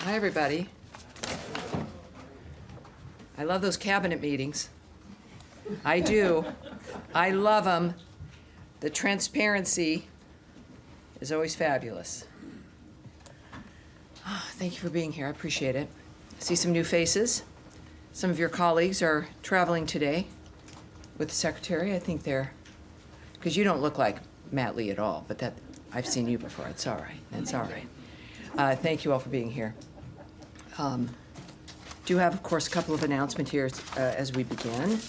Hi, everybody. I love those cabinet meetings. I do. I love them. The transparency is always fabulous. Oh, thank you for being here. I appreciate it. I see some new faces. Some of your colleagues are traveling today with the secretary. I think they're, because you don't look like Matt Lee at all, but that I've seen you before. It's all right. That's all right. Thank you all for being here. Do have, of course, a couple of announcements here as we begin.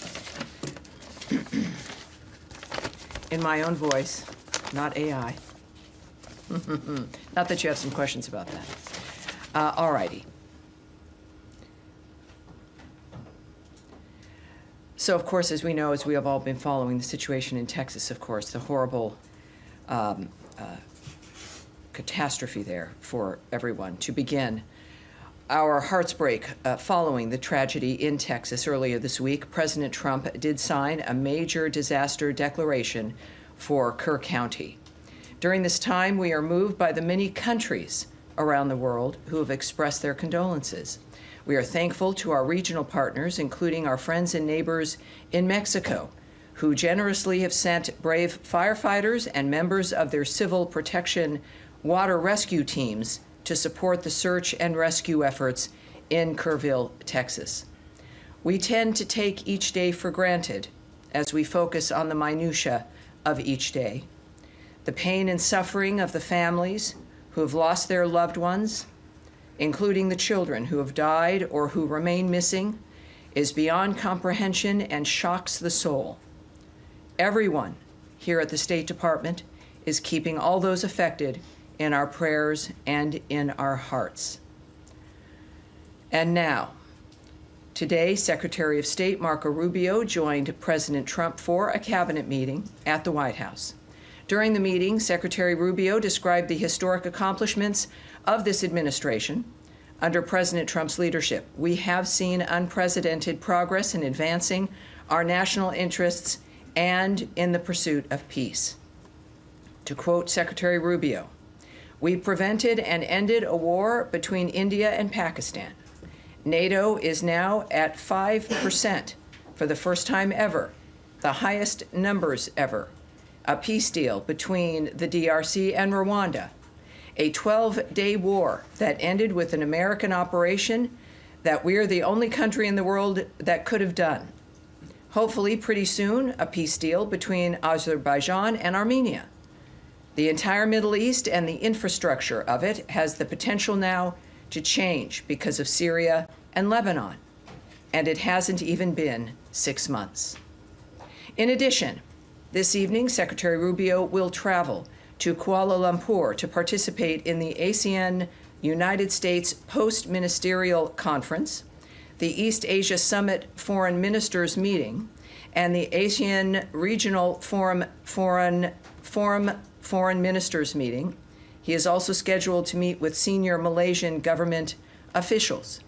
In my own voice, not AI. Not that you have some questions about that. All righty. So, of course, as we know, as we have all been following the situation in Texas, of course, the horrible catastrophe there for everyone. To begin, our hearts break following the tragedy in Texas earlier this week. President Trump did sign a major disaster declaration for Kerr County. During this time, we are moved by the many countries around the world who have expressed their condolences. We are thankful to our regional partners, including our friends and neighbors in Mexico, who generously have sent brave firefighters and members of their civil protection water rescue teams to support the search and rescue efforts in Kerrville, Texas. We tend to take each day for granted as we focus on the minutia of each day. The pain and suffering of the families who have lost their loved ones, including the children who have died or who remain missing, is beyond comprehension and shocks the soul. Everyone here at the State Department is keeping all those affected in our prayers and in our hearts. And now, today, Secretary of State Marco Rubio joined President Trump for a cabinet meeting at the White House. During the meeting, Secretary Rubio described the historic accomplishments of this administration under President Trump's leadership. We have seen unprecedented progress in advancing our national interests and in the pursuit of peace. To quote Secretary Rubio, "We prevented and ended a war between India and Pakistan. NATO is now at 5% for the first time ever, the highest numbers ever. A peace deal between the DRC and Rwanda. A 12-day war that ended with an American operation that we're the only country in the world that could have done. Hopefully, pretty soon, a peace deal between Azerbaijan and Armenia. The entire Middle East and the infrastructure of it has the potential now to change because of Syria and Lebanon, and it hasn't even been 6 months." In addition, this evening, Secretary Rubio will travel to Kuala Lumpur to participate in the ASEAN United States Post-Ministerial Conference, the East Asia Summit Foreign Ministers Meeting, and the ASEAN Regional Foreign Ministers Meeting. He is also scheduled to meet with senior Malaysian government officials.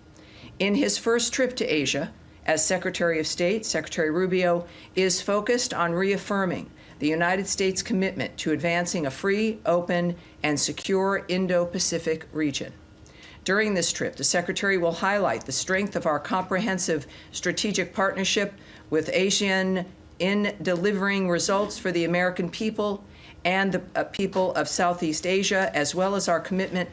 In his first trip to Asia as Secretary of State, Secretary Rubio is focused on reaffirming the United States' commitment to advancing a free, open, and secure Indo-Pacific region. During this trip, the Secretary will highlight the strength of our comprehensive strategic partnership with ASEAN in delivering results for the American people and the people of Southeast Asia, as well as our commitment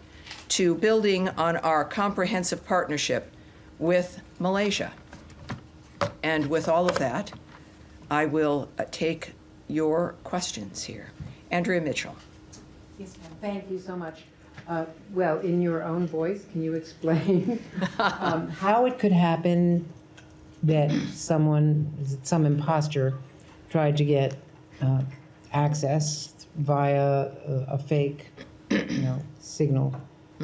to building on our comprehensive partnership with Malaysia. And with all of that, I will take your questions here. Andrea Mitchell. Yes, ma'am. Thank you so much. Well, in your own voice, can you explain how it could happen that some imposter tried to get access via a fake, signal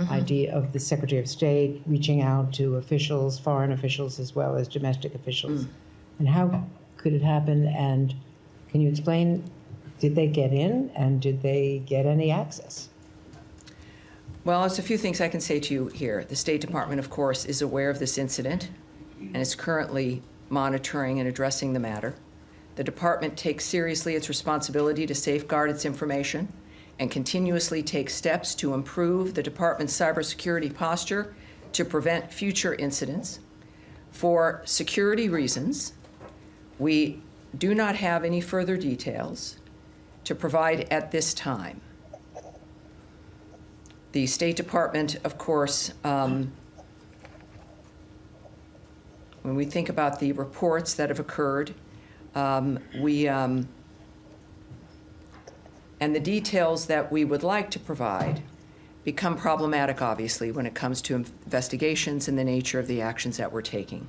ID of the Secretary of State reaching out to officials, foreign officials, as well as domestic officials? And how could it happen? And can you explain, did they get in and did they get any access? Well, there's a few things I can say to you here. The State Department, of course, is aware of this incident and is currently monitoring and addressing the matter. The department takes seriously its responsibility to safeguard its information and continuously takes steps to improve the department's cybersecurity posture to prevent future incidents. For security reasons, we do not have any further details to provide at this time. The State Department, of course, when we think about the reports that have occurred, and the details that we would like to provide become problematic, obviously, when it comes to investigations and the nature of the actions that we're taking.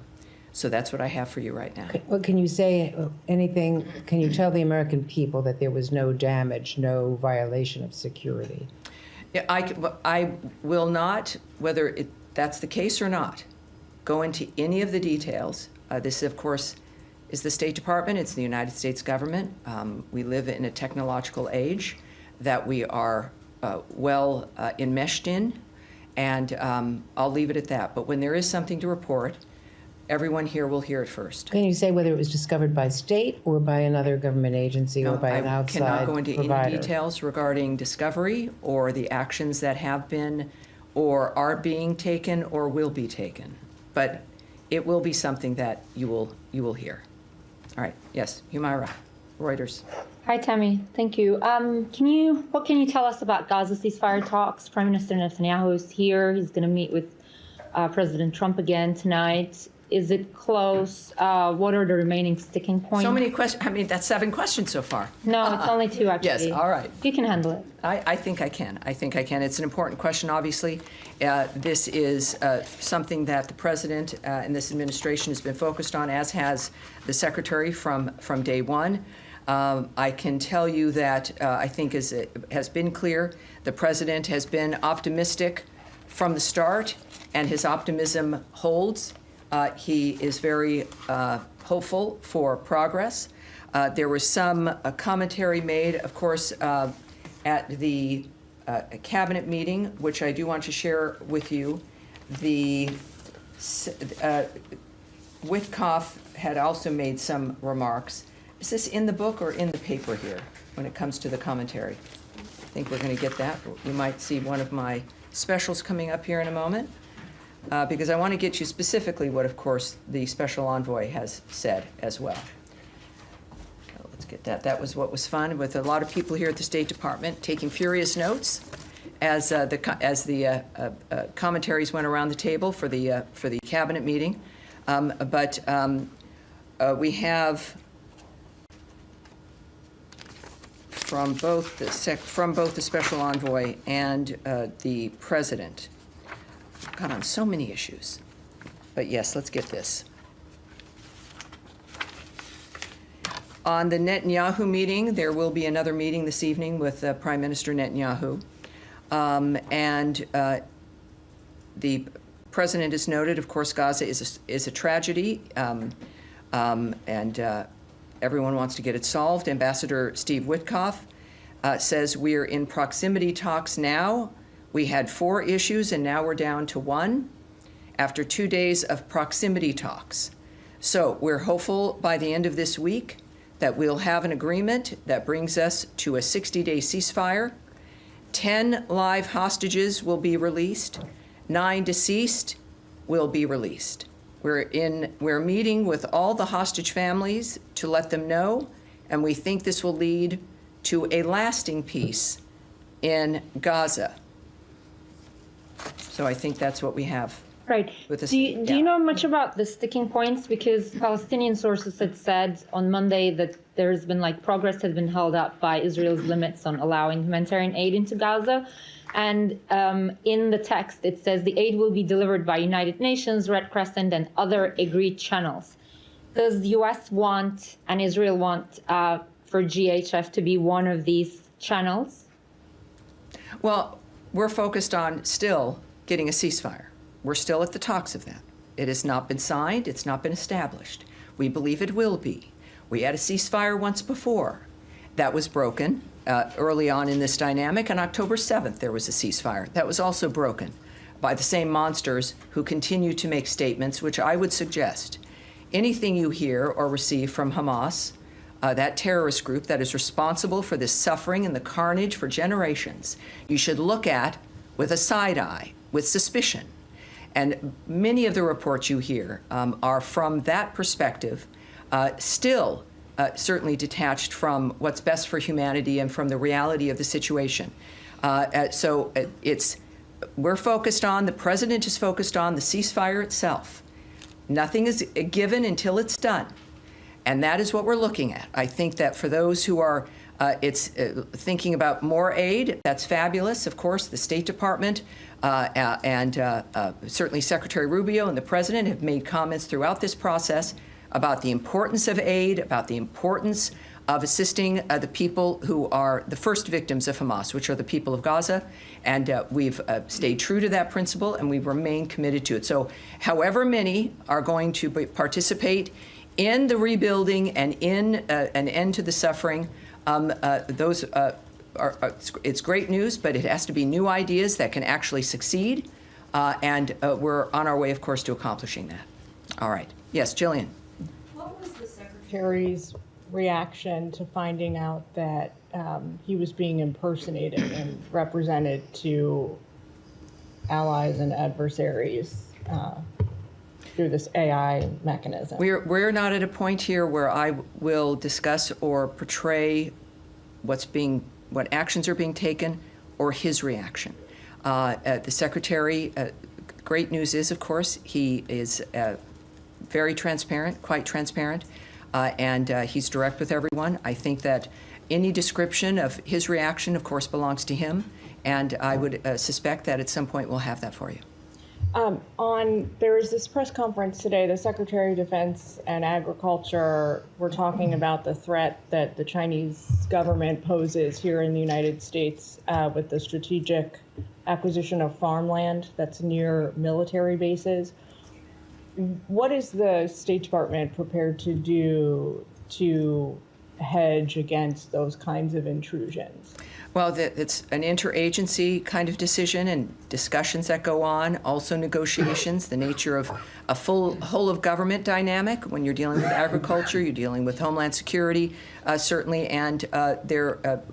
So that's what I have for you right now. Well, can you say anything, can you tell the American people that there was no damage, no violation of security? Yeah, I will not, whether that's the case or not, go into any of the details. This, of course, is the State Department. It's the United States government. We live in a technological age that we are well enmeshed in, and I'll leave it at that. But when there is something to report, everyone here will hear it first. Can you say whether it was discovered by state or by another government agency or by an outside provider? I cannot go into any details regarding discovery or the actions that have been or are being taken or will be taken. But it will be something that you will hear. All right. Yes, Humaira, Reuters. Hi, Tammy. Thank you. What can you tell us about Gaza ceasefire talks? Prime Minister Netanyahu is here. He's going to meet with President Trump again tonight. Is it close? What are the remaining sticking points? So many questions. I mean, that's 7 questions so far. No, it's only 2, actually. Yes, all right. You can handle it. I think I can. I think I can. It's an important question, obviously. This is something that the president and this administration has been focused on, as has the secretary from day one. I can tell you that I think, as it has been clear, the president has been optimistic from the start, and his optimism holds. He is very hopeful for progress. There was some commentary made, of course, at the cabinet meeting, which I do want to share with you. The Witkoff had also made some remarks. Is this in the book or in the paper here when it comes to the commentary? I think we're going to get that. You might see one of my specials coming up here in a moment. Because I want to get you specifically what, of course, the special envoy has said as well. So let's get that. That was what was fun, with a lot of people here at the State Department taking furious notes as the commentaries went around the table for the cabinet meeting. But we have from both the special envoy and the president. Got on so many issues. But yes, let's get this. On the Netanyahu meeting, there will be another meeting this evening with Prime Minister Netanyahu. The president has noted, of course, Gaza is a tragedy, and everyone wants to get it solved. Ambassador Steve Witkoff says we're in proximity talks now. We had 4 issues, and now we're down to 1 after 2 days of proximity talks. So we're hopeful by the end of this week that we'll have an agreement that brings us to a 60-day ceasefire. 10 live hostages will be released. 9 deceased will be released. We're meeting with all the hostage families to let them know, and we think this will lead to a lasting peace in Gaza. So I think that's what we have. Right. Do you know much about the sticking points? Because Palestinian sources had said on Monday that there's been progress has been held up by Israel's limits on allowing humanitarian aid into Gaza. And in the text, it says the aid will be delivered by United Nations, Red Crescent, and other agreed channels. Does the U.S. want and Israel want for GHF to be one of these channels? Well, we're focused on still getting a ceasefire. We're still at the talks of that. It has not been signed. It's not been established. We believe it will be. We had a ceasefire once before. That was broken early on in this dynamic. On October 7th, there was a ceasefire. That was also broken by the same monsters who continue to make statements, which I would suggest anything you hear or receive from Hamas, that terrorist group that is responsible for this suffering and the carnage for generations, you should look at with a side eye, with suspicion. And many of the reports you hear are from that perspective, still certainly detached from what's best for humanity and from the reality of the situation. We're focused on, the president is focused on the ceasefire itself. Nothing is given until it's done. And that is what we're looking at. I think that for those who are thinking about more aid, that's fabulous. Of course, the State Department and certainly Secretary Rubio and the president have made comments throughout this process about the importance of aid, about the importance of assisting the people who are the first victims of Hamas, which are the people of Gaza. And we've stayed true to that principle, and we remain committed to it. So however many are going to participate in the rebuilding and in an end to the suffering, it's great news, but it has to be new ideas that can actually succeed. And we're on our way, of course, to accomplishing that. All right. Yes, Jillian. What was the Secretary's reaction to finding out that he was being impersonated and represented to allies and adversaries through this AI mechanism? We're not at a point here where I will discuss or portray what actions are being taken or his reaction. The Secretary, great news is, of course, he is very transparent, quite transparent, and he's direct with everyone. I think that any description of his reaction, of course, belongs to him, and I would suspect that at some point we'll have that for you. There was this press conference today, the Secretary of Defense and Agriculture were talking about the threat that the Chinese government poses here in the United States with the strategic acquisition of farmland that's near military bases. What is the State Department prepared to do to hedge against those kinds of intrusions? Well, it's an interagency kind of decision and discussions that go on, also negotiations, the nature of a full whole of government dynamic. When you're dealing with agriculture, you're dealing with Homeland Security, certainly, and the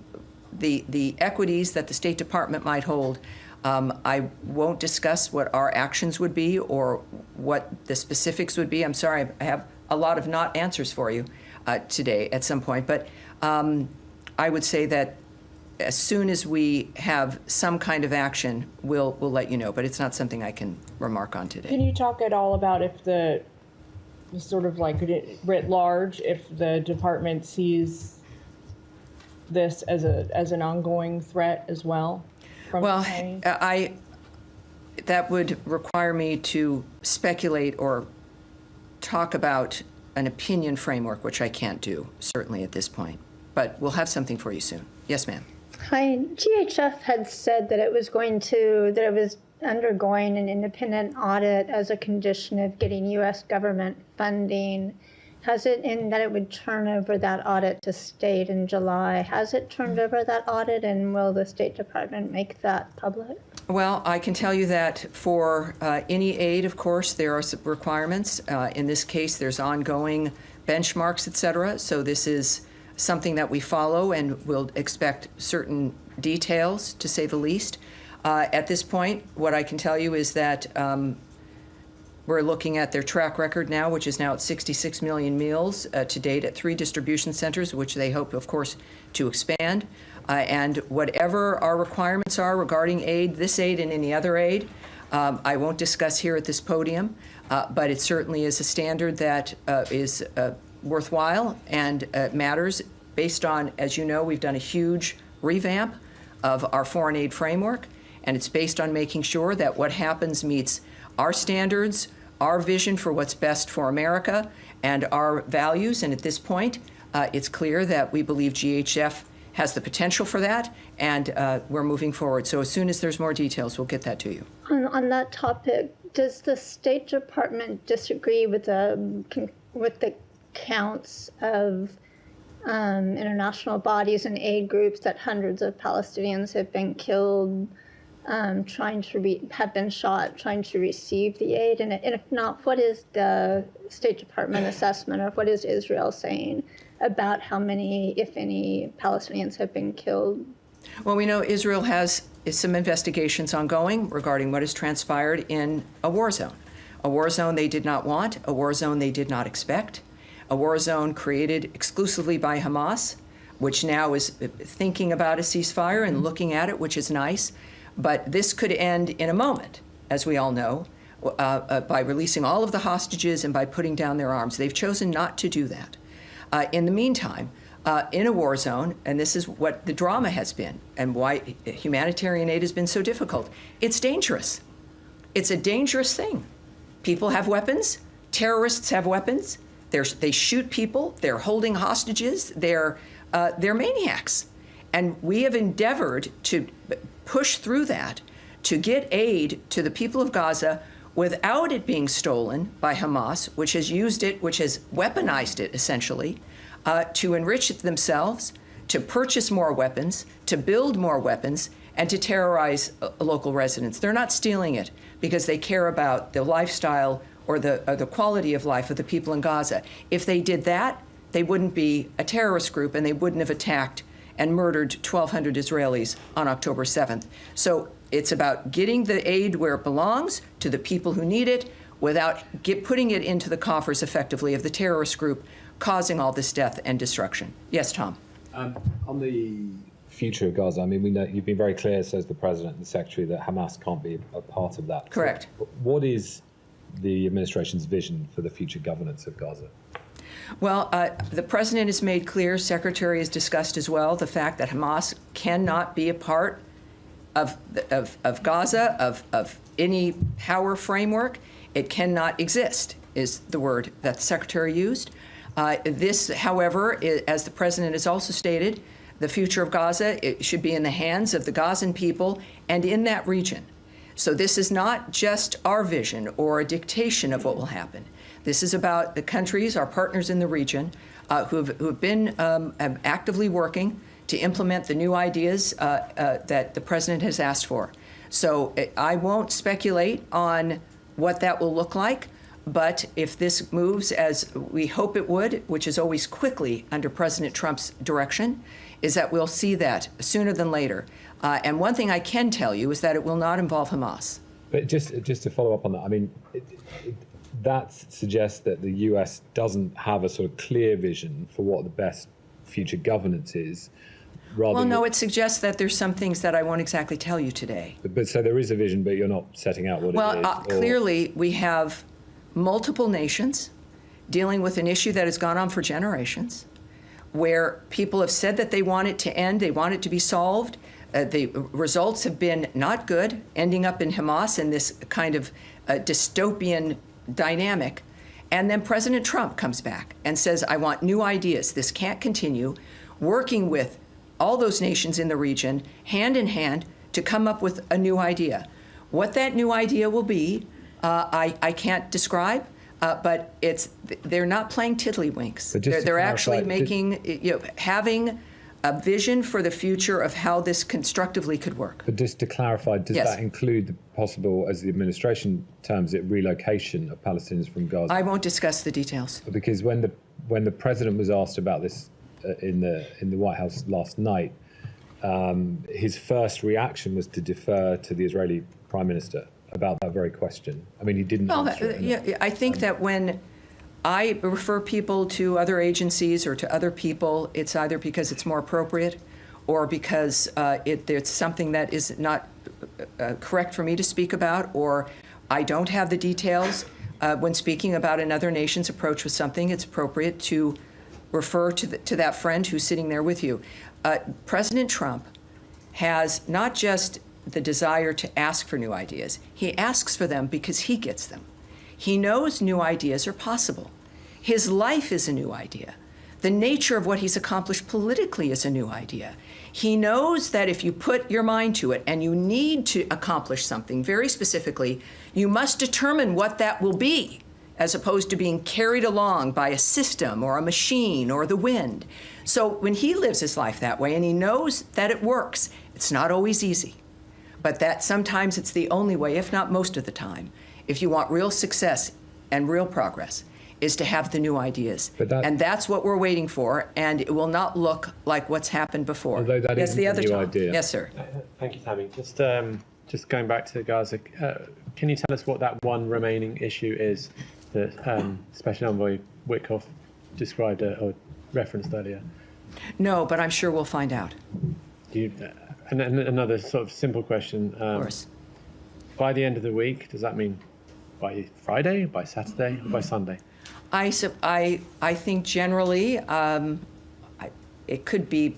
equities that the State Department might hold. I won't discuss what our actions would be or what the specifics would be. I'm sorry, I have a lot of not answers for you today at some point, but I would say that as soon as we have some kind of action, we'll let you know, but it's not something I can remark on today. Can you talk at all about if the sort of like writ large, if the department sees this as an ongoing threat as well? Well, that would require me to speculate or talk about an opinion framework, which I can't do, certainly at this point. But we'll have something for you soon. Yes, ma'am. Hi. GHF had said that it was undergoing an independent audit as a condition of getting U.S. government funding. Has it, in that it would turn over that audit to state in July? Has it turned over that audit, and will the State Department make that public? Well, I can tell you that for any aid, of course, there are some requirements. In this case, there's ongoing benchmarks, et cetera. So this is something that we follow and will expect certain details, to say the least. At this point, what I can tell you is that we're looking at their track record now, which is now at 66 million meals to date at 3 distribution centers, which they hope, of course, to expand. And whatever our requirements are regarding aid, this aid and any other aid, I won't discuss here at this podium, but it certainly is a standard that is worthwhile and matters based on, as you know, we've done a huge revamp of our foreign aid framework, and it's based on making sure that what happens meets our standards, our vision for what's best for America, and our values. And at this point, it's clear that we believe GHF has the potential for that, and we're moving forward. So as soon as there's more details, we'll get that to you. On that topic, does the State Department disagree with the counts of international bodies and aid groups that hundreds of Palestinians have been killed, have been shot trying to receive the aid? And if not, what is the State Department assessment, or what is Israel saying about how many, if any, Palestinians have been killed? Well, we know Israel has some investigations ongoing regarding what has transpired in a war zone they did not want, a war zone they did not expect, a war zone created exclusively by Hamas, which now is thinking about a ceasefire and looking at it, which is nice. But this could end in a moment, as we all know, by releasing all of the hostages and by putting down their arms. They've chosen not to do that. In the meantime, in a war zone, and this is what the drama has been and why humanitarian aid has been so difficult, it's dangerous. It's a dangerous thing. People have weapons. Terrorists have weapons. They shoot people. They're holding hostages. They're maniacs. And we have endeavored to push through that to get aid to the people of Gaza without it being stolen by Hamas, which has used it, which has weaponized it, essentially, to enrich themselves, to purchase more weapons, to build more weapons, and to terrorize local residents. They're not stealing it because they care about the lifestyle or the quality of life of the people in Gaza. If they did that, they wouldn't be a terrorist group and they wouldn't have attacked and murdered 1,200 Israelis on October 7th. So it's about getting the aid where it belongs to the people who need it without putting it into the coffers effectively of the terrorist group causing all this death and destruction. Yes, Tom. On the future of Gaza, I mean, we know you've been very clear, says the President and the Secretary, that Hamas can't be a part of that. Correct. So what is the administration's vision for the future governance of Gaza? Well, the President has made clear, Secretary has discussed as well, the fact that Hamas cannot be a part of Gaza, of any power framework. It cannot exist, is the word that the Secretary used. This, however, as the President has also stated, the future of Gaza, it should be in the hands of the Gazan people and in that region. So this is not just our vision or a dictation of what will happen. This is about the countries, our partners in the region, who have been actively working to implement the new ideas that the President has asked for. So I won't speculate on what that will look like, but if this moves as we hope it would, which is always quickly under President Trump's direction, is that we'll see that sooner than later. And one thing I can tell you is that it will not involve Hamas. But just to follow up on that, I mean, that suggests that the US doesn't have a sort of clear vision for what the best future governance is. Well, no, it suggests that there's some things that I won't exactly tell you today. But so there is a vision, but you're not setting out what it is? Well, clearly we have multiple nations dealing with an issue that has gone on for generations, where people have said that they want it to end, they want it to be solved. The results have been not good, ending up in Hamas in this kind of dystopian dynamic. And then President Trump comes back and says, I want new ideas. This can't continue. Working with all those nations in the region, hand in hand, to come up with a new idea. What that new idea will be, I can't describe, but they're not playing tiddlywinks. They're actually making, having a vision for the future of how this constructively could work. But just to clarify, does that include the possible, as the administration terms it, relocation of Palestinians from Gaza? I won't discuss the details. Because when the President was asked about this in the White House last night, his first reaction was to defer to the Israeli Prime Minister about that very question. I mean, he didn't answer it. I think that when I refer people to other agencies or to other people, it's either because it's more appropriate or because it's something that is not correct for me to speak about, or I don't have the details. When speaking about another nation's approach with something, it's appropriate to refer to that friend who's sitting there with you. President Trump has not just the desire to ask for new ideas. He asks for them because he gets them. He knows new ideas are possible. His life is a new idea. The nature of what he's accomplished politically is a new idea. He knows that if you put your mind to it and you need to accomplish something very specifically, you must determine what that will be, as opposed to being carried along by a system or a machine or the wind. So when he lives his life that way and he knows that it works, it's not always easy, but that sometimes it's the only way, if not most of the time, if you want real success and real progress. is to have the new ideas. But And that's what we're waiting for, and it will not look like what's happened before. Although that yes, isn't the a other new Tom. idea. Yes, sir. Thank you, Tammy. Just going back to Gaza, can you tell us what that one remaining issue is that Special Envoy Witkoff described or referenced earlier? No, but I'm sure we'll find out. And another sort of simple question. Of course. By the end of the week, does that mean by Friday, by Saturday, or by Sunday? I think generally it could be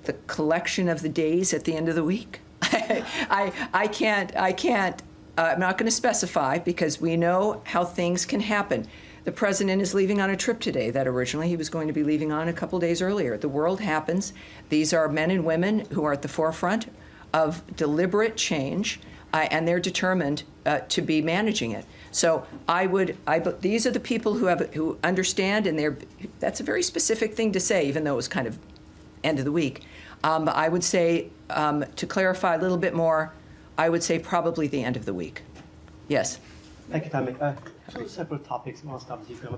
the collection of the days at the end of the week. I can't, I'm not going to specify because we know how things can happen. The president is leaving on a trip today that originally he was going to be leaving on a couple days earlier. The world happens. These are men and women who are at the forefront of deliberate change, and they're determined to be managing it. So these are the people who understand, and that's a very specific thing to say, even though it was kind of end of the week. I would say, to clarify a little bit more, I would say probably the end of the week. Yes. Thank you, Tammy. Two separate topics.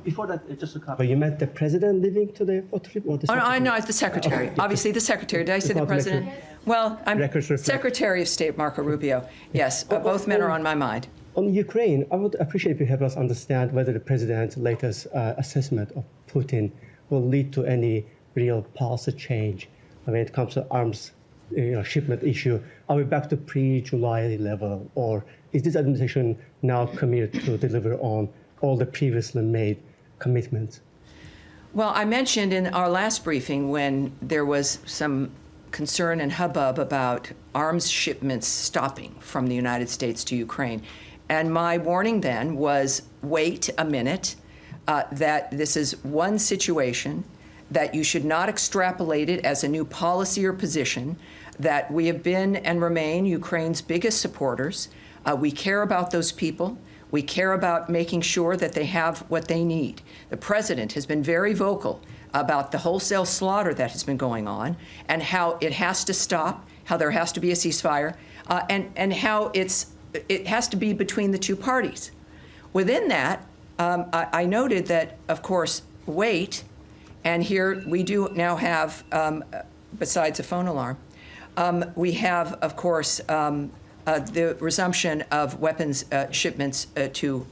Before that, just to clarify, you meant the president leaving today for trip, or the secretary? No, it's the secretary. Okay. Obviously, the secretary. Did I say the president? Well, I'm Secretary of State Marco Rubio. Yes, both men are on my mind. On Ukraine, I would appreciate if you help us understand whether the president's latest assessment of Putin will lead to any real policy change when it comes to arms shipment issue. Are we back to pre-July level, or is this administration now committed to deliver on all the previously made commitments? Well, I mentioned in our last briefing when there was some concern and hubbub about arms shipments stopping from the United States to Ukraine. And my warning then was, wait a minute, that this is one situation, that you should not extrapolate it as a new policy or position, that we have been and remain Ukraine's biggest supporters. We care about those people. We care about making sure that they have what they need. The president has been very vocal about the wholesale slaughter that has been going on and how it has to stop, how there has to be a ceasefire, and how it has to be between the two parties. Within that, I noted that, of course, wait, and here we do now have, besides a phone alarm, we have, of course, the resumption of weapons shipments to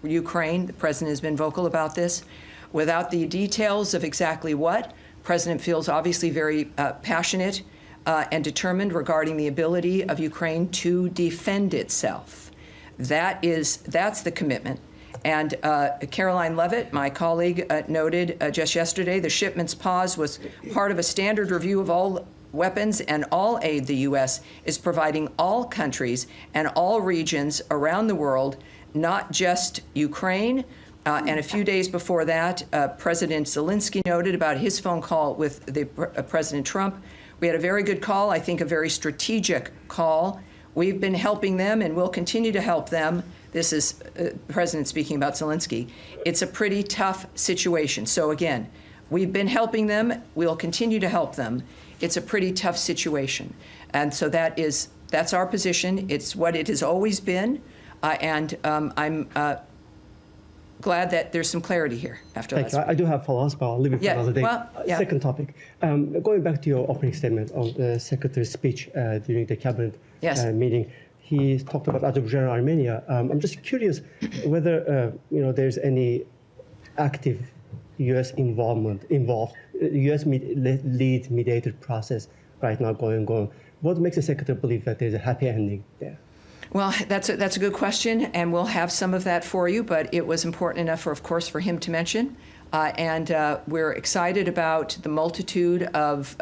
Ukraine. The president has been vocal about this. Without the details of exactly what, the president feels obviously very passionate and determined regarding the ability of Ukraine to defend itself. That's the commitment. And Caroline Levitt, my colleague, noted just yesterday the shipments pause was part of a standard review of all weapons and all aid the U.S. is providing all countries and all regions around the world, not just Ukraine. And a few days before that, President Zelensky noted about his phone call with President Trump. We had a very good call, I think a very strategic call. We've been helping them and will continue to help them. This is the President speaking about Zelensky. It's a pretty tough situation. So again, we've been helping them. We'll continue to help them. It's a pretty tough situation. And so that's our position. It's what it has always been. And I'm glad that there's some clarity here after last week. I do have follow-ups, but I'll leave it for another day. Well, yeah. Second topic. Going back to your opening statement on the Secretary's speech during the cabinet meeting, he talked about Azerbaijan and Armenia. I'm just curious whether there's any active U.S. involved, U.S. lead mediated process right now going on. What makes the Secretary believe that there's a happy ending there? Well, that's a good question, and we'll have some of that for you, but it was important enough, of course, for him to mention. And we're excited about the multitude of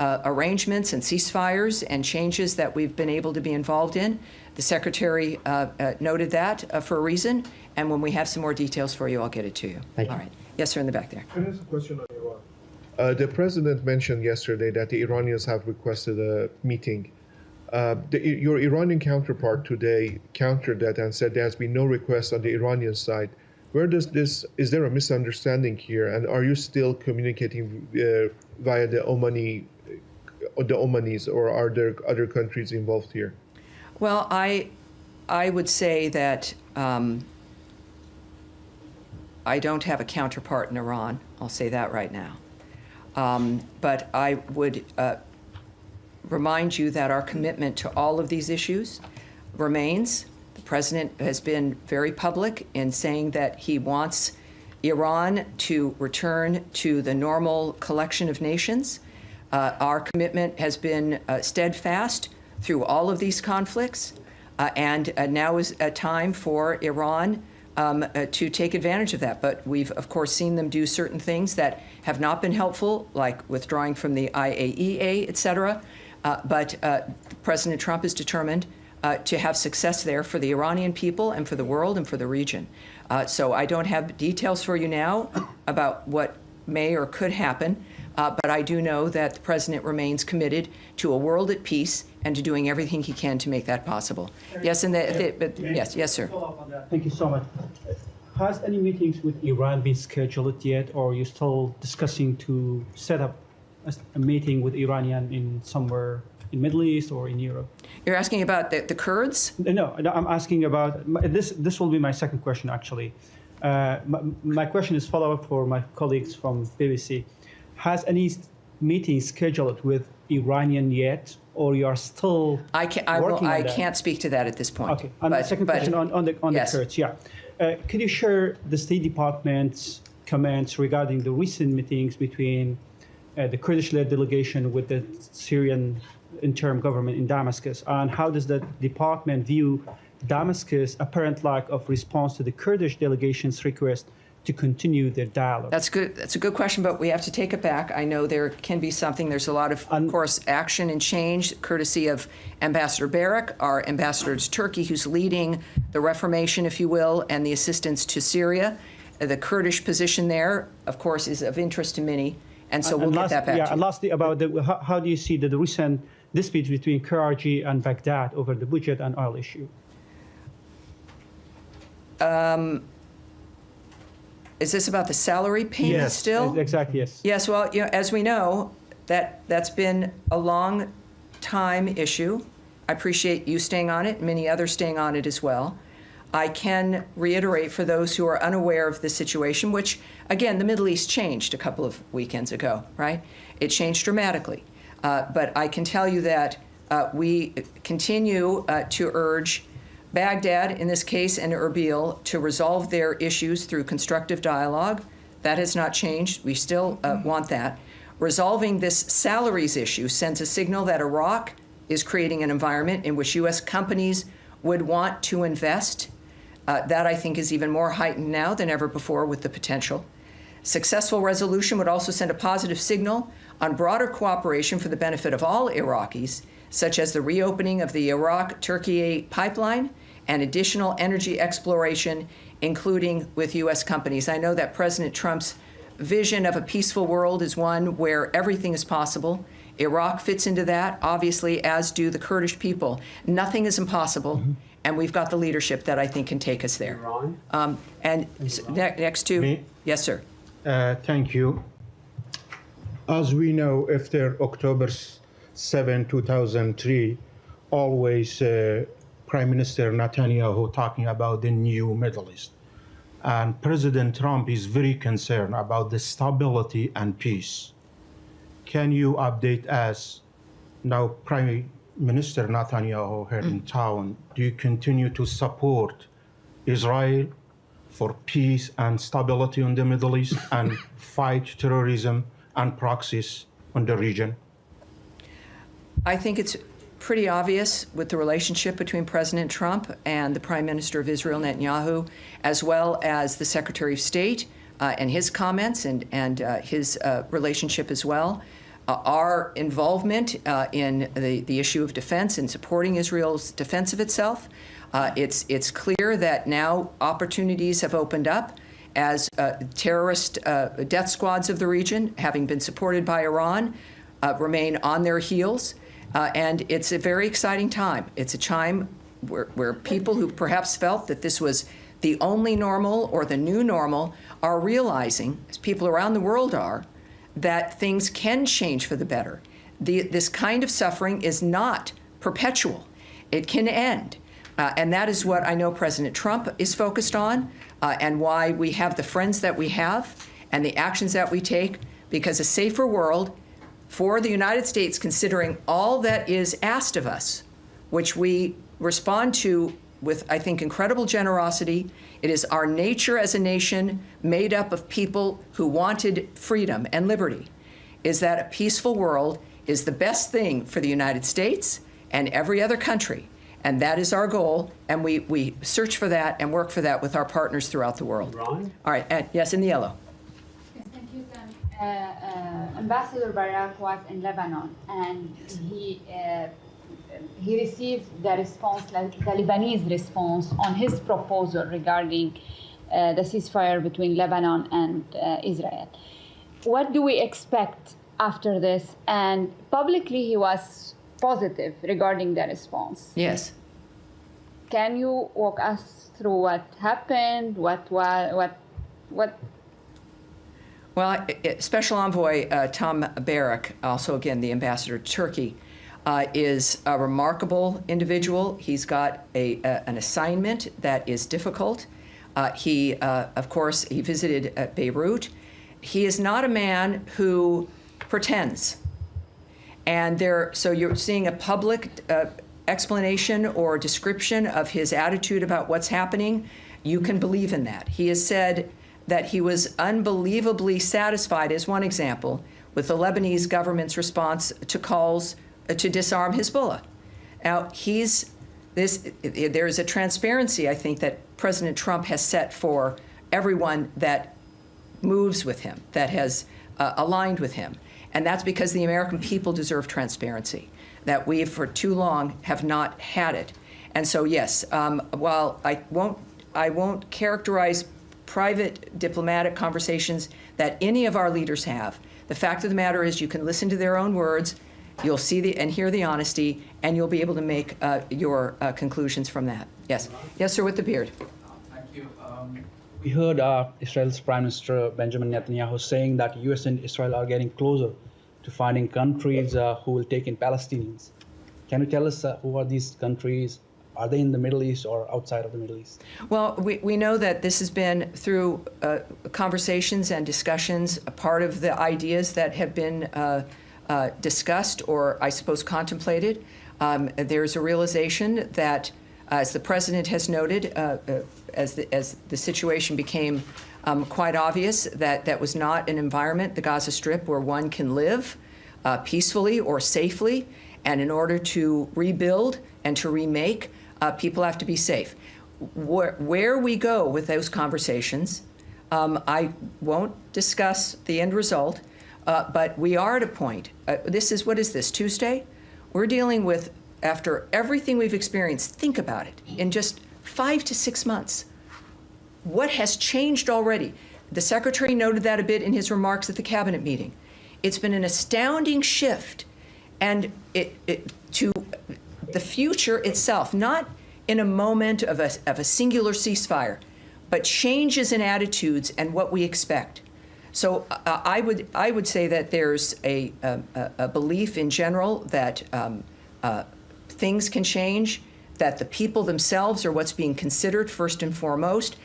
arrangements and ceasefires and changes that we've been able to be involved in. The Secretary noted that for a reason, and when we have some more details for you, I'll get it to you. Thank you. All right. Yes, sir, in the back there. Can I ask a question on Iran? The president mentioned yesterday that the Iranians have requested a meeting. Your Iranian counterpart today countered that and said there has been no request on the Iranian side. Is there a misunderstanding here? And are you still communicating via the Omanis, or are there other countries involved here? Well, I would say that I don't have a counterpart in Iran. I'll say that right now. But I would remind you that our commitment to all of these issues remains. The president has been very public in saying that he wants Iran to return to the normal collection of nations. Our commitment has been steadfast through all of these conflicts, and now is a time for Iran to take advantage of that. But we've, of course, seen them do certain things that have not been helpful, like withdrawing from the IAEA, et cetera. But President Trump is determined to have success there for the Iranian people and for the world and for the region. So I don't have details for you now about what may or could happen, but I do know that the president remains committed to a world at peace and to doing everything he can to make that possible. Yes, and yes, sir. Follow up on that. Thank you so much. Has any meetings with Iran been scheduled yet, or are you still discussing to set up a meeting with Iranian in somewhere in Middle East or in Europe? You're asking about the Kurds? No, I'm asking about this. This will be my second question, actually. My question is follow-up for my colleagues from BBC. Has any meeting scheduled with Iranian yet, or you are still working on that? I can't speak to that at this point. Okay. And my second question on the yes. Kurds. Yeah. Could you share the State Department's comments regarding the recent meetings between the Kurdish-led delegation with the Syrian interim government in Damascus, and how does the department view Damascus' apparent lack of response to the Kurdish delegation's request to continue their dialogue? That's good. That's a good question, but we have to take it back. I know there can be something. There's a lot of course, action and change, courtesy of Ambassador Barak, our ambassador to Turkey, who's leading the reformation, if you will, and the assistance to Syria. The Kurdish position there, of course, is of interest to many, and so we'll get that back to you. And lastly, about how do you see the recent dispute between Karachi and Baghdad over the budget and oil issue? Is this about the salary payment still? Exactly, yes. Yes, well, as we know, that's been a long time issue. I appreciate you staying on it, many others staying on it as well. I can reiterate for those who are unaware of the situation, which, again, the Middle East changed a couple of weekends ago, right? It changed dramatically. But I can tell you that we continue to urge Baghdad, in this case, and Erbil to resolve their issues through constructive dialogue. That has not changed. We still want that. Resolving this salaries issue sends a signal that Iraq is creating an environment in which U.S. companies would want to invest. That, I think, is even more heightened now than ever before with the potential. Successful resolution would also send a positive signal on broader cooperation for the benefit of all Iraqis, such as the reopening of the Iraq-Turkey pipeline and additional energy exploration, including with U.S. companies. I know that President Trump's vision of a peaceful world is one where everything is possible. Iraq fits into that, obviously, as do the Kurdish people. Nothing is impossible, and we've got the leadership that I think can take us there. Next to me? Yes, sir. Thank you. As we know, after October 7, 2003, always Prime Minister Netanyahu talking about the new Middle East. And President Trump is very concerned about the stability and peace. Can you update us now, Prime Minister Netanyahu here in town, do you continue to support Israel for peace and stability in the Middle East and fight terrorism and proxies in the region? I think it's pretty obvious with the relationship between President Trump and the Prime Minister of Israel, Netanyahu, as well as the Secretary of State and his comments and his relationship as well. Our involvement in the issue of defense and supporting Israel's defense of itself. It's clear that now opportunities have opened up as terrorist death squads of the region, having been supported by Iran, remain on their heels. And it's a very exciting time. It's a time where people who perhaps felt that this was the only normal or the new normal are realizing, as people around the world are, that things can change for the better. This kind of suffering is not perpetual. It can end. And that is what I know President Trump is focused on, and why we have the friends that we have and the actions that we take, because a safer world for the United States, considering all that is asked of us, which we respond to with, I think, incredible generosity. It is our nature as a nation made up of people who wanted freedom and liberty, is that a peaceful world is the best thing for the United States and every other country. And that is our goal, and we search for that and work for that with our partners throughout the world. Ron? All right, yes, in the yellow. Yes, thank you, Ambassador Barak was in Lebanon, and he received the response, like the Lebanese response, on his proposal regarding the ceasefire between Lebanon and Israel. What do we expect after this? And publicly, he was positive regarding the response. Yes. Can you walk us through what happened? What? Well, Special Envoy Tom Barak, also again the ambassador to Turkey, is a remarkable individual. He's got an assignment that is difficult. He, of course, he visited Beirut. He is not a man who pretends. And so you're seeing a public explanation or description of his attitude about what's happening. You can believe in that. He has said that he was unbelievably satisfied, as one example, with the Lebanese government's response to calls to disarm Hezbollah. Now, there is a transparency, I think, that President Trump has set for everyone that moves with him, that has aligned with him. And that's because the American people deserve transparency, that we, for too long, have not had it. And so, yes, while I won't characterize private diplomatic conversations that any of our leaders have, the fact of the matter is you can listen to their own words, you'll see and hear the honesty, and you'll be able to make your conclusions from that. Yes. Yes, sir, with the beard. Thank you. We heard Israel's Prime Minister Benjamin Netanyahu saying that U.S. and Israel are getting closer to finding countries who will take in Palestinians. Can you tell us who are these countries? Are they in the Middle East or outside of the Middle East? Well, we know that this has been through conversations and discussions, a part of the ideas that have been discussed or, I suppose, contemplated. There's a realization that, as the president has noted, as the situation became quite obvious, that was not an environment, the Gaza Strip, where one can live peacefully or safely. And in order to rebuild and to remake, people have to be safe. Where we go with those conversations, I won't discuss the end result, but we are at a point. What is this, Tuesday? We're dealing with, after everything we've experienced, think about it, in just 5 to 6 months. What has changed already? The Secretary noted that a bit in his remarks at the cabinet meeting. It's been an astounding shift, and to the future itself, not in a moment of a singular ceasefire, but changes in attitudes and what we expect. So I would say that there's a belief in general that things can change, that the people themselves are what's being considered first and foremost,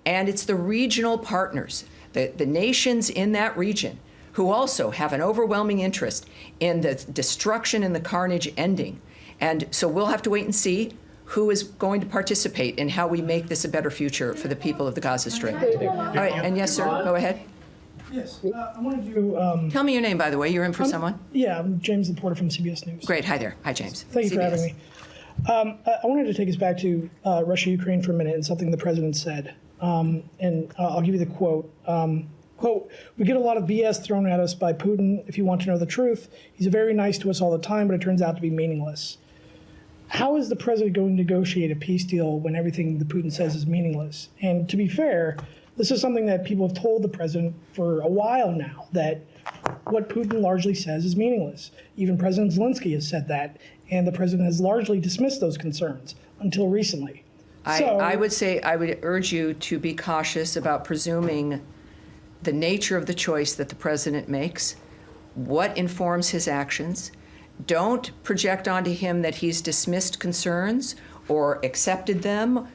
and it's the regional partners, the nations in that region, who also have an overwhelming interest in the destruction and the carnage ending. And so we'll have to wait and see who is going to participate in how we make this a better future for the people of the Gaza Strip. All right, and yes, sir, go ahead. Yes, I wanted to... Tell me your name, by the way. You're in for someone? Yeah, I'm James Laporta from CBS News. Great, hi there. Hi, James. Thank you for having me. I wanted to take us back to Russia-Ukraine for a minute and something the president said. And I'll give you the quote. Quote, "We get a lot of BS thrown at us by Putin. If you want to know the truth, he's very nice to us all the time, but it turns out to be meaningless." How is the president going to negotiate a peace deal when everything that Putin says is meaningless? And to be fair, this is something that people have told the president for a while now, that what Putin largely says is meaningless. Even President Zelensky has said that, and the president has largely dismissed those concerns until recently. I would urge you to be cautious about presuming the nature of the choice that the president makes, what informs his actions. Don't project onto him that he's dismissed concerns or accepted them.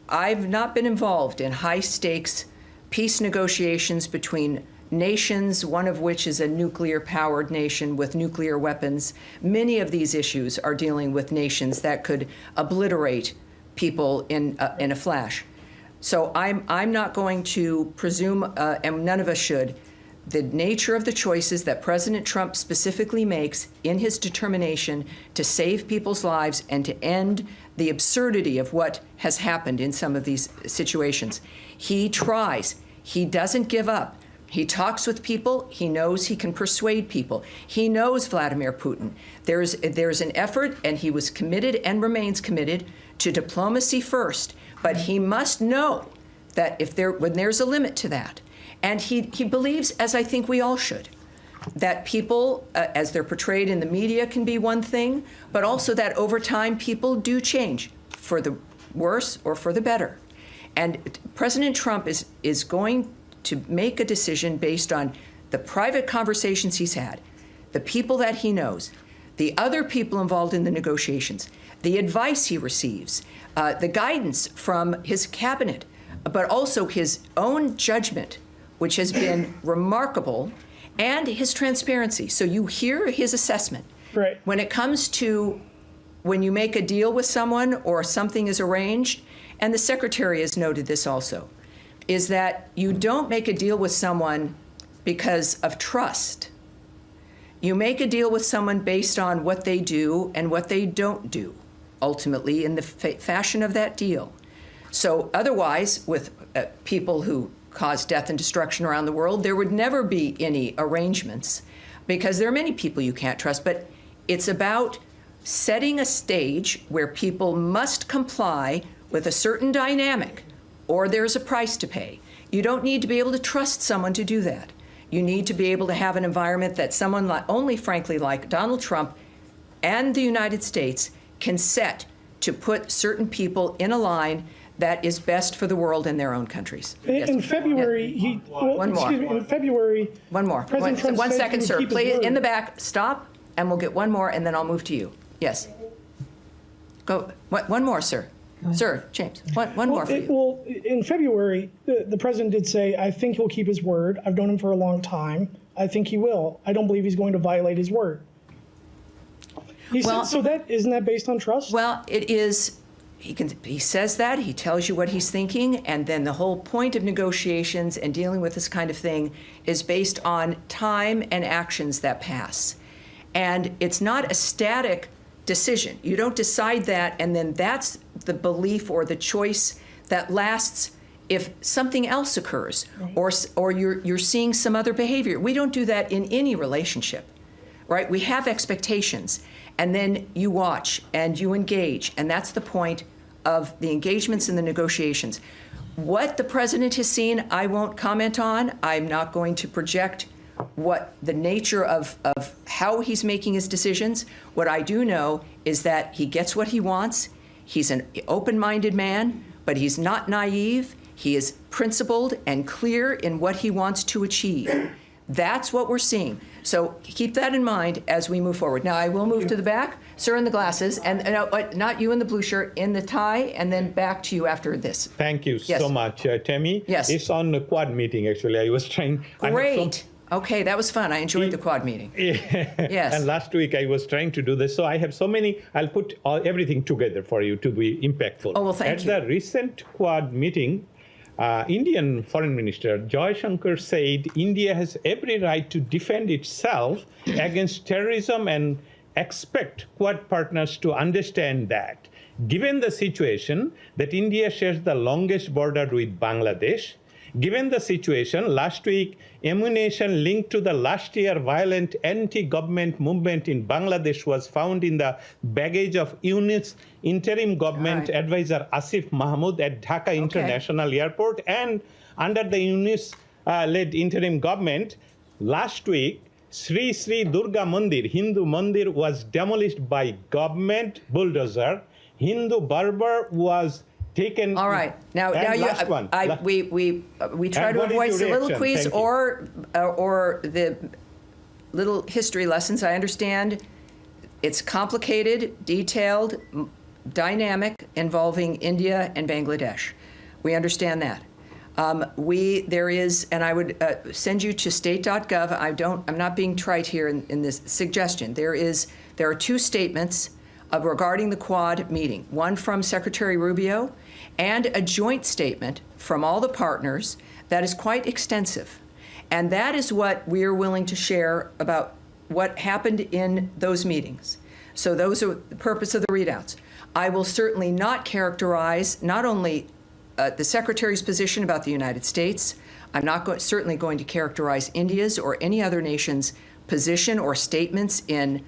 I've not been involved in high-stakes peace negotiations between nations, one of which is a nuclear-powered nation with nuclear weapons. Many of these issues are dealing with nations that could obliterate people in a flash. So I'm not going to presume, and none of us should, the nature of the choices that President Trump specifically makes in his determination to save people's lives and to end the absurdity of what has happened in some of these situations. He tries. He doesn't give up. He talks with people. He knows he can persuade people. He knows Vladimir Putin. There's an effort, and he was committed and remains committed to diplomacy first. But he must know that when there's a limit to that, and he believes, as I think we all should, that people, as they're portrayed in the media, can be one thing, but also that over time people do change for the worse or for the better. And President Trump is going to make a decision based on the private conversations he's had, the people that he knows, the other people involved in the negotiations, the advice he receives, the guidance from his cabinet, but also his own judgment, which has been remarkable, and his transparency. So you hear his assessment. Right. When it comes to when you make a deal with someone or something is arranged, and the secretary has noted this also, is that you don't make a deal with someone because of trust. You make a deal with someone based on what they do and what they don't do, ultimately in the fashion of that deal. So otherwise, with people who cause death and destruction around the world, there would never be any arrangements because there are many people you can't trust. But it's about setting a stage where people must comply with a certain dynamic or there's a price to pay. You don't need to be able to trust someone to do that. You need to be able to have an environment that someone only, frankly, like Donald Trump and the United States can set to put certain people in a line that is best for the world and their own countries. In February, one more. In February, one more. President Trump one said second, he would sir. keep his Please, word. in the back, stop, and we'll get one more, and then I'll move to you. Yes. Go. One more, sir. Sir, James, one more for you. Well, in February, the president did say, I think he'll keep his word. I've known him for a long time. I think he will. I don't believe he's going to violate his word. So isn't that based on trust? Well, it is. He says that, he tells you what he's thinking, and then the whole point of negotiations and dealing with this kind of thing is based on time and actions that pass. And it's not a static decision. You don't decide that, and then that's the belief or the choice that lasts if something else occurs, or you're seeing some other behavior. We don't do that in any relationship, right? We have expectations, and then you watch and you engage, and that's the point of the engagements and the negotiations. What the president has seen, I won't comment on. I'm not going to project what the nature of how he's making his decisions. What I do know is that he gets what he wants. He's an open-minded man, but he's not naive. He is principled and clear in what he wants to achieve. That's what we're seeing. So keep that in mind as we move forward. Now, I will move to the back. Sir in the glasses, and not you in the blue shirt, in the tie, and then back to you after this. Thank you so much, Tammy. Yes. It's on the Quad meeting, actually. I was trying. Great. Okay, that was fun. I enjoyed the Quad meeting. Yes. And last week I was trying to do this. So I have so many, I'll put everything together for you to be impactful. Oh, well, thank you. At the recent Quad meeting, Indian Foreign Minister Joy Shankar said India has every right to defend itself against terrorism and expect Quad partners to understand that. Given the situation that India shares the longest border with Bangladesh, given the situation, last week, ammunition linked to the last year violent anti-government movement in Bangladesh was found in the baggage of UNIS interim government advisor Asif Mahmood at Dhaka International Airport. And under the UNIS-led interim government, last week, Sri Sri Durga Mandir, Hindu Mandir, was demolished by government bulldozer. Hindu Barber was taken. All right. Now we try to avoid soliloquies or the little history lessons. I understand it's complicated, detailed. dynamic involving India and Bangladesh. We understand that. There is, and I would send you to state.gov. I'm not being trite here in this suggestion. There are two statements regarding the Quad meeting, one from Secretary Rubio and a joint statement from all the partners that is quite extensive. And that is what we are willing to share about what happened in those meetings. So those are the purpose of the readouts. I will certainly not characterize not only the Secretary's position about the United States. I'm not certainly going to characterize India's or any other nation's position or statements in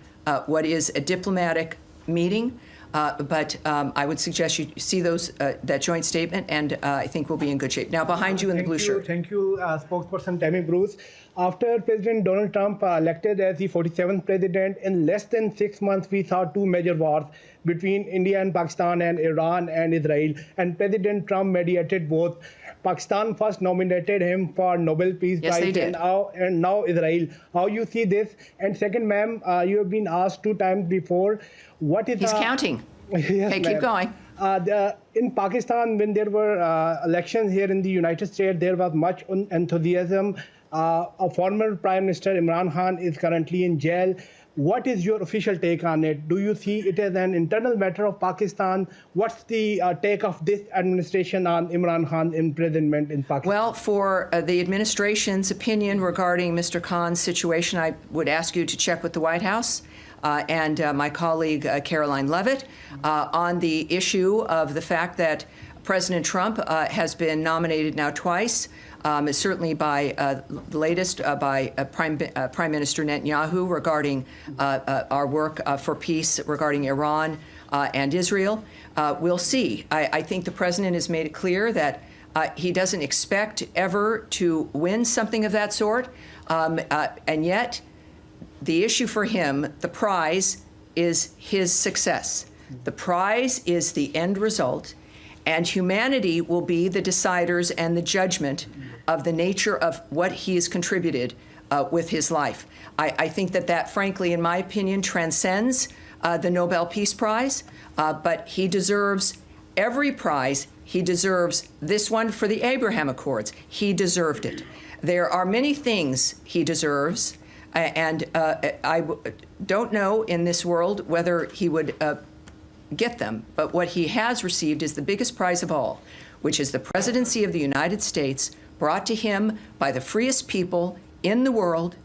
what is a diplomatic meeting. But I would suggest you see that joint statement, and I think we'll be in good shape. Now, behind you in the blue shirt. Thank you, spokesperson Tammy Bruce. After President Donald Trump elected as the 47th president, in less than 6 months, we saw two major wars between India and Pakistan and Iran and Israel. And President Trump mediated both. Pakistan first nominated him for Nobel Peace Yes, Prize, they did. and now Israel. How you see this? And second, ma'am, you have been asked 2 times before. What is He's counting. Yes, Okay, keep going. In Pakistan, when there were elections here in the United States, there was much enthusiasm. A former Prime Minister Imran Khan is currently in jail. What is your official take on it? Do you see it as an internal matter of Pakistan? What's the take of this administration on Imran Khan's imprisonment in Pakistan? Well, for the administration's opinion regarding Mr. Khan's situation, I would ask you to check with the White House and my colleague Caroline Leavitt on the issue of the fact that President Trump has been nominated now twice, certainly by the latest by Prime Minister Netanyahu regarding our work for peace regarding Iran and Israel. We'll see. I think the president has made it clear that he doesn't expect ever to win something of that sort, and yet the issue for him, the prize, is his success. The prize is the end result, and humanity will be the deciders and the judgment of the nature of what he has contributed with his life. I think that, frankly, in my opinion, transcends the Nobel Peace Prize, but he deserves every prize. He deserves this one for the Abraham Accords. He deserved it. There are many things he deserves, and I don't know in this world whether he would get them, but what he has received is the biggest prize of all, which is the presidency of the United States, brought to him by the freest people in the world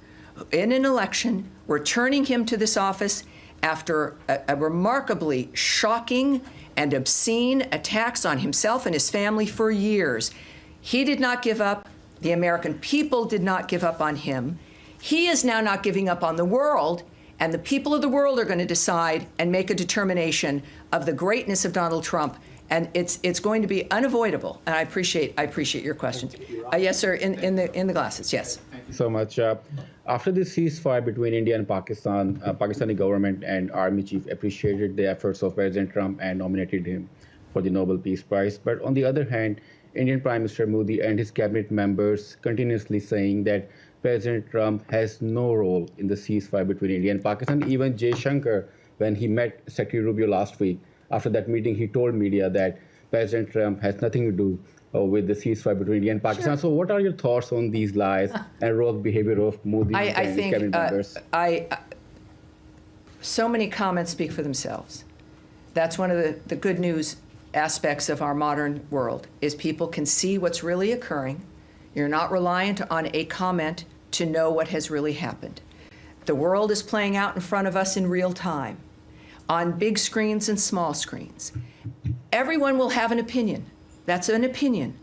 in an election, returning him to this office after a remarkably shocking and obscene attacks on himself and his family for years. He did not give up. The American people did not give up on him. He is now not giving up on the world, and the people of the world are going to decide and make a determination of the greatness of Donald Trump, and it's going to be unavoidable. And I appreciate your question. Yes, sir. In the glasses. Yes. Thank you so much. After the ceasefire between India and Pakistan, Pakistani government and army chief appreciated the efforts of President Trump and nominated him for the Nobel Peace Prize. But on the other hand, Indian Prime Minister Modi and his cabinet members continuously saying that President Trump has no role in the ceasefire between India and Pakistan. Even Jay Shankar, when he met Secretary Rubio last week, after that meeting, he told media that President Trump has nothing to do with the ceasefire between India and Pakistan. Sure. So what are your thoughts on these lies and rogue behavior of Modi and his cabinet members? So many comments speak for themselves. That's one of the good news aspects of our modern world, is people can see what's really occurring. You're not reliant on a comment to know what has really happened. The world is playing out in front of us in real time, on big screens and small screens. Everyone will have an opinion. That's an opinion.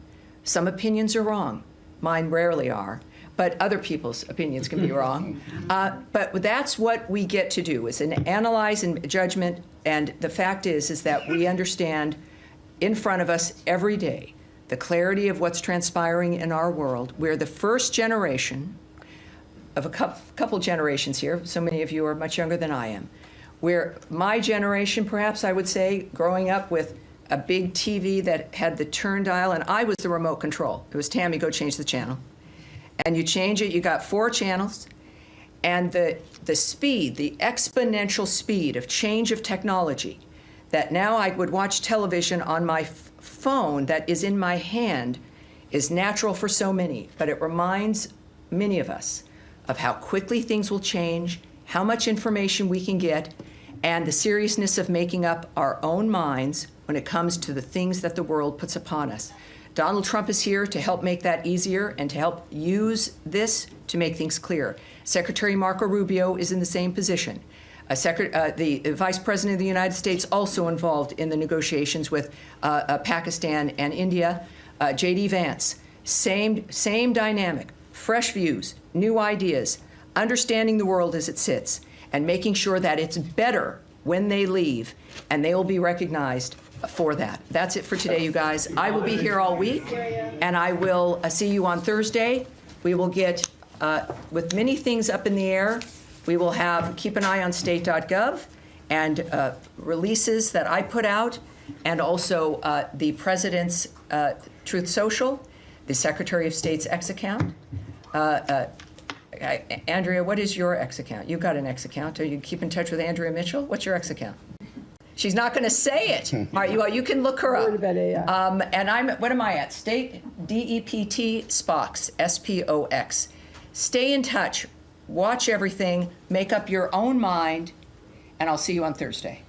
Some opinions are wrong. Mine rarely are, but other people's opinions can be wrong. But that's what we get to do, is an analyze and judgment. And the fact is that we understand in front of us every day the clarity of what's transpiring in our world. We're the first generation of a couple generations here. So many of you are much younger than I am. Where my generation, perhaps I would say, growing up with a big TV that had the turn dial, and I was the remote control. It was, Tammy, go change the channel. And you change it, you got 4 channels, and the speed, the exponential speed of change of technology that now I would watch television on my phone that is in my hand is natural for so many, but it reminds many of us of how quickly things will change, how much information we can get, and the seriousness of making up our own minds when it comes to the things that the world puts upon us. Donald Trump is here to help make that easier and to help use this to make things clear. Secretary Marco Rubio is in the same position. The Vice President of the United States also involved in the negotiations with Pakistan and India. J.D. Vance, same dynamic, fresh views, new ideas, understanding the world as it sits, and making sure that it's better when they leave, and they will be recognized for that. That's it for today, you guys. I will be here all week, and I will see you on Thursday. We will get, with many things up in the air, we will keep an eye on state.gov and releases that I put out, and also the President's Truth Social, the Secretary of State's X account. Andrea, what is your X account? You've got an X account. Do you keep in touch with Andrea Mitchell? What's your X account? She's not going to say it. All right, you can look her up. And what am I at? State DEPT Spox, SPOX. Stay in touch. Watch everything. Make up your own mind. And I'll see you on Thursday.